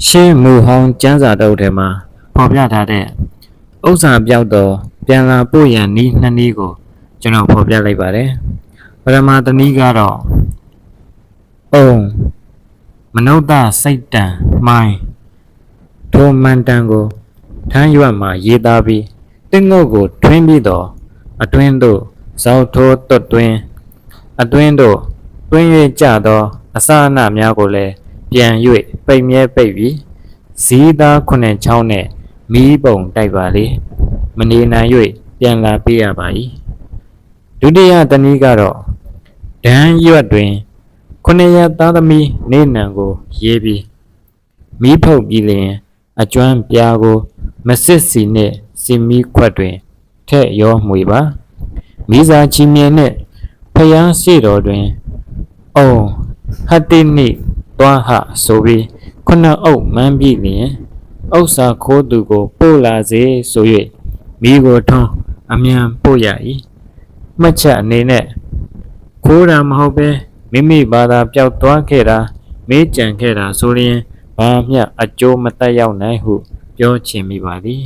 ရှေးမူဟောင်းကျမ်းစာတုပ်ထဲမှာဖော်ပြထားတဲ့ဥစ္စာပြောက်တော့ပြန်လာပို့ရန်နည်းနှစ်နည်းကိုကျွန်တော်ဖော်ပြလိုက်ပါတယ်။ပထမတစ်နည်းကတော့မနုဿစိတ်တံမိုင်းထိုမန်တန်ကိုထမ်းရွက်မှရေးသားပြီးတင်းငုတ်ကိုထွင်းပြီးတော့အတွင်းသို့ဇောက်ထိုးတွတ်တွင်းအတွင်းသို့တွင်း၍ကြသောအစအနများကိုလည်းပြန်၍ပိတ်မြဲပိတ်ပြီးဇီးသားခုနှစ်ချောင်းနဲ့မီးပုံတိုက်ပါလေမနေနိုင်၍ပြန်လာပေးရပါ၏ဒုတိယတနည်းကတော့ဒန်းရွက်တွင်ခုနှစ်ရက်သားသမီးနေနံကိုရေးပြီးမီးဖုတ်ပြီးလျင်အကျွမ်းပြားကိုမစစ်စီနှင့်စီမီခွက်တွင်ထည့်ရောမှွေပါမိစာချီမြင်နှင့်ဖျားရှိတော်တွင်ဟတ်တိနိသွားဟဆိုပြီးခုနှစ်အုပ်မှန်းပြီးလျင်ဥစ္စာခိုးသူကိုပို့လာစေဆို၍မိကိုထွန်းအမြန်ပို့ရ၏မှတ်ချက်အနေနဲ့ခိုးတာမဟုတ်ပဲမိမိဘာသာပျောက်သွားခဲ့တာမေးကြံခဲ့တာဆိုရင်ဘာမျှအကျိုးမတက်ရောက်နိုင်ဟုပြောချင်မိပါသည်